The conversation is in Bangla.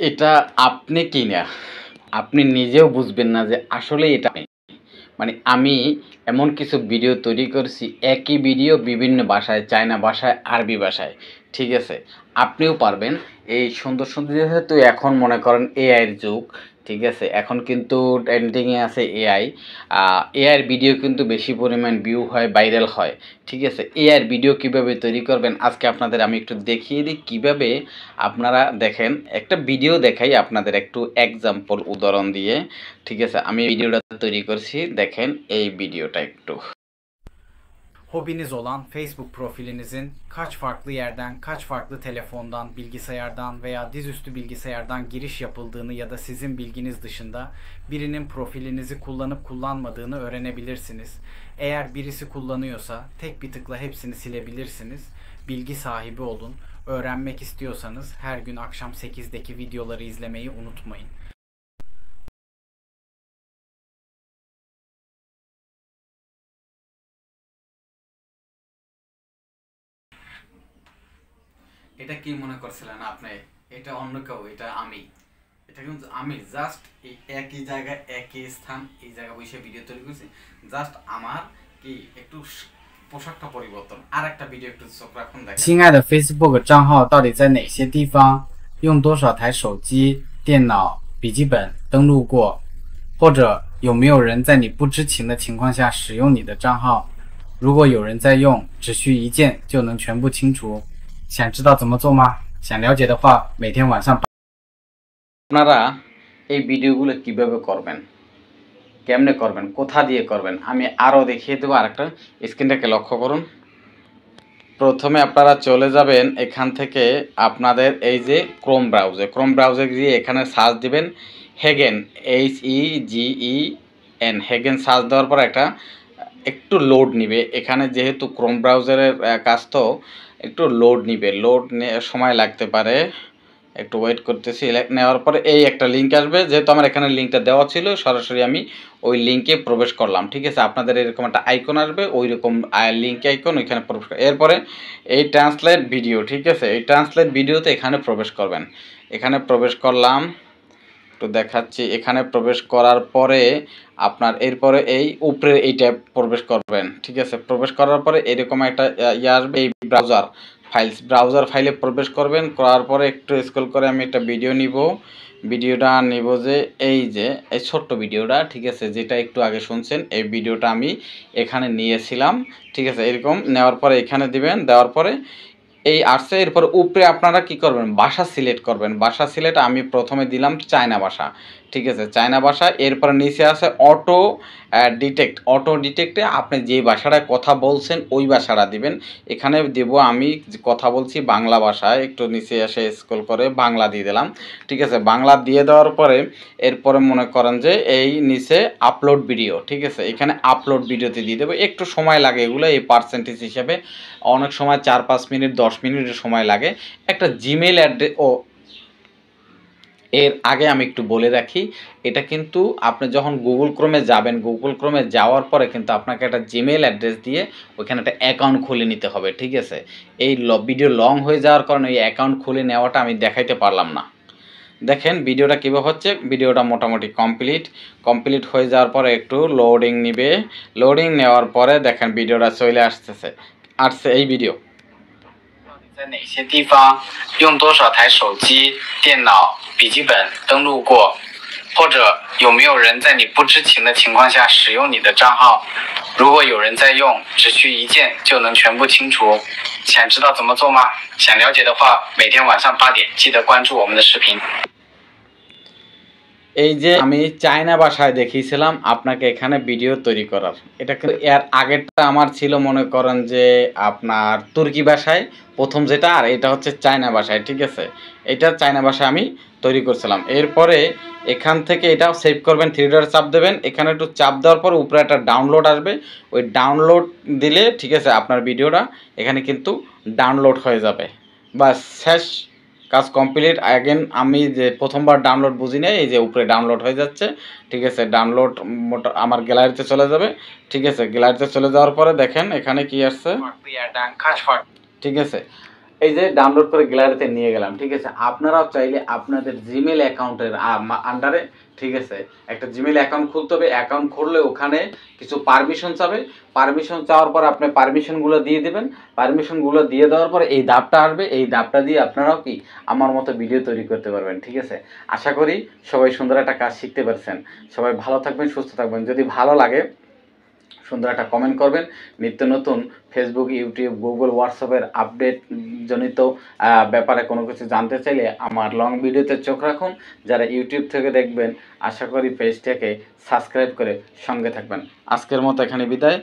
এটা আপনি কি না, আপনি নিজেও বুঝবেন না যে আসলে এটা মানে আমি এমন কিছু ভিডিও তৈরি করছি, একই ভিডিও বিভিন্ন ভাষায়, চায়না ভাষায়, আরবি ভাষায়, ঠিক আছে? আপনিও পারবেন এই সুন্দর সুন্দর, যেহেতু এখন মনে করেন এআইয়ের যুগ, ঠিক আছে? এখন কিন্তু ট্রেন্ডিংয়ে আছে এআই। এআইয়ের ভিডিও কিন্তু বেশি পরিমাণ ভিউ হয়, ভাইরাল হয়, ঠিক আছে? এআইয়ের ভিডিও কীভাবে তৈরি করবেন আজকে আপনাদের আমি একটু দেখিয়ে দিই। কীভাবে আপনারা দেখেন, একটা ভিডিও দেখাই আপনাদের একটু এক্সাম্পল উদাহরণ দিয়ে, ঠিক আছে? আমি ভিডিওটা তৈরি করছি, দেখেন এই ভিডিওটা একটু। Hobiniz olan Facebook profilinizin kaç farklı yerden, kaç farklı telefondan, bilgisayardan veya dizüstü bilgisayardan giriş yapıldığını ya da sizin bilginiz dışında birinin profilinizi kullanıp kullanmadığını öğrenebilirsiniz. Eğer birisi kullanıyorsa tek bir tıkla hepsini silebilirsiniz. Bilgi sahibi olun. Öğrenmek istiyorsanız her gün akşam 8'deki videoları izlemeyi unutmayın. এটা কি মনে করছিলেন আপনি এটা অন্য কেউ? এটা আমি, এটা কিন্তু আমি জাস্ট এই একই জায়গায় একই স্থান এই জায়গায় বসে ভিডিও তৈরি করছি। জাস্ট আমার কি একটু পোশাকটা পরিবর্তন। আর একটা ভিডিও একটু চোখ রাখুন দেখেন।亲爱的 Facebook 账号到底在哪些地方？用多少台手机、电脑、笔记本登录过？或者有没有人在你不知情的情况下使用你的账号？如果有人在用，只需一键就能全部清除。想知道怎么做吗？想了解的话，每天晚上আপনারা এই ভিডিওগুলো কিভাবে করবেন, কেমনে করবেন, কোথা দিয়ে করবেন আমি আরও দেখিয়ে দেবো। আরেকটা স্ক্রিনটাকে লক্ষ্য করুন। প্রথমে আপনারা চলে যাবেন এখান থেকে, আপনাদের এই যে ক্রোম ব্রাউজারে গিয়ে এখানে সার্চ দিবেন হেগেন, HEGEN, হেগেন সার্চ দেওয়ার পর একটা একটু লোড নিবে। এখানে যেহেতু ক্রোম ব্রাউজারের কাজ তো একটু লোড নিবে, সময় লাগতে পারে, একটু ওয়েট করতেছি। নেওয়ার পরে এই একটা লিঙ্ক আসবে, যেহেতু আমার এখানে লিঙ্কটা দেওয়া ছিল সরাসরি আমি ওই লিঙ্কে প্রবেশ করলাম, ঠিক আছে? আপনাদের এরকম একটা আইকন আসবে, ওই রকম লিঙ্ক আইকন, ওইখানে প্রবেশ করে এরপরে এই ট্রান্সলেট ভিডিও, ঠিক আছে? এই ট্রান্সলেট ভিডিওতে এখানে প্রবেশ করবেন। এখানে প্রবেশ করলাম, একটু দেখাচ্ছি। এখানে প্রবেশ করার পরে আপনার এরপরে এই উপরে এই ট্যাব প্রবেশ করবেন, ঠিক আছে? প্রবেশ করার পরে এরকম একটা আসবে, এই ব্রাউজার ফাইলে প্রবেশ করবেন। করার পরে একটু স্ক্রল করে আমি একটা ভিডিওটা নিব যে এই ছোট্ট ভিডিওটা, ঠিক আছে? যেটা একটু আগে শুনছেন এই ভিডিওটা আমি এখানে নিয়েছিলাম, ঠিক আছে? এরকম নেওয়ার পরে এখানে দিবেন, দেওয়ার পরে এই আসছে। এরপরে উপরে আপনারা কি করবেন, ভাষা সিলেক্ট করবেন। ভাষা সিলেক্ট আমি প্রথমে দিলাম চায়না ভাষা, ঠিক আছে? চায়না ভাষা। এরপরে নিচে আছে অটো ডিটেক্টে আপনি যে ভাষাটায় কথা বলছেন ওই ভাষাটা দিবেন। এখানে দেব আমি কথা বলছি বাংলা ভাষায়, একটু নিচে এসে স্ক্রল করে বাংলা দিয়ে দিলাম, ঠিক আছে? বাংলা দিয়ে দেওয়ার পরে এরপরে মনে করেন যে এই নিচে আপলোড ভিডিও, ঠিক আছে? এখানে আপলোড ভিডিওতে দিয়ে দেবো। একটু সময় লাগে এগুলো, এই পার্সেন্টেজ হিসাবে অনেক সময় 4-5 মিনিট 10 মিনিটের সময় লাগে। একটা জিমেইল অ্যাড্রেস, এর আগে আমি একটু বলে রাখি, এটা কিন্তু আপনি যখন গুগল ক্রোমে যাবেন, গুগল ক্রোমে যাওয়ার পরে কিন্তু আপনাকে একটা জিমেইল অ্যাড্রেস দিয়ে ওইখানে একটা অ্যাকাউন্ট খুলে নিতে হবে, ঠিক আছে? এই ভিডিও লং হয়ে যাওয়ার কারণে এই অ্যাকাউন্ট খুলে নেওয়াটা আমি দেখাইতে পারলাম না। দেখেন ভিডিওটা কীভাবে হচ্ছে। ভিডিওটা মোটামুটি কমপ্লিট হয়ে যাওয়ার পরে একটু লোডিং নিবে। লোডিং নেওয়ার পরে দেখেন ভিডিওটা চলে আসছে এই ভিডিও।在哪些地方用多少台手机、电脑、笔记本登录过？或者有没有人在你不知情的情况下使用你的账号？如果有人在用，只需一键就能全部清除。想知道怎么做吗？想了解的话，每天晚上8点记得关注我们的视频。এই যে আমি চায়না ভাষায় দেখিয়েছিলাম আপনাকে এখানে ভিডিও তৈরি করার, এটা কিন্তু এর আগেরটা আমার ছিল মনে করেন যে আপনার তুর্কি ভাষায় প্রথম যেটা, আর এটা হচ্ছে চায়না ভাষায়, ঠিক আছে? এটা চায়না ভাষায় আমি তৈরি করছিলাম। এরপরে এখান থেকে এটাও সেভ করবেন, 3 ডট চাপ দেবেন। এখানে একটু চাপ দেওয়ার পর উপরে একটা ডাউনলোড আসবে, ওই ডাউনলোড দিলে ঠিক আছে আপনার ভিডিওটা এখানে কিন্তু ডাউনলোড হয়ে যাবে। বাস শেষ, কাজ কমপ্লিট। অ্যাগেন আমি যে প্রথমবার ডাউনলোড বুঝি নাই, এই যে উপরে ডাউনলোড হয়ে যাচ্ছে, ঠিক আছে? ডাউনলোড আমার গ্যালারিতে চলে যাবে, ঠিক আছে? গ্যালারিতে চলে যাওয়ার পরে দেখেন এখানে কি আসছে, ঠিক আছে? এই যে ডাউনলোড করে গ্যালারিতে নিয়ে গেলাম, ঠিক আছে। আপনারাও চাইলে আপনাদের জিমেল অ্যাকাউন্টের আন্ডারে, ঠিক আছে, একটা জিমেল অ্যাকাউন্ট খুলতে হবে। অ্যাকাউন্ট খুললে ওখানে কিছু পারমিশন চাবে, পারমিশন চাওয়ার পর আপনি পারমিশনগুলো দিয়ে দেবেন। পারমিশনগুলো দিয়ে দেওয়ার পর এই ধাপটা আসবে, এই ধাপটা দিয়ে আপনারাও কি আমার মতো ভিডিও তৈরি করতে পারবেন, ঠিক আছে। আশা করি সবাই সুন্দর একটা কাজ শিখতে পারছেন। সবাই ভালো থাকবেন, সুস্থ থাকবেন। যদি ভালো লাগে সুন্দর একটা কমেন্ট করবেন। নিত্য নতুন ফেসবুক, ইউটিউব, গুগল, হোয়াটসঅ্যাপের আপডেট জনিত ব্যাপারে কোনো কিছু জানতে চাইলে আমার লং ভিডিওতে চোখ রাখুন। যারা ইউটিউব থেকে দেখবেন আশা করি পেজটাকে সাবস্ক্রাইব করে সঙ্গে থাকবেন। আজকের মতো এখানে বিদায়।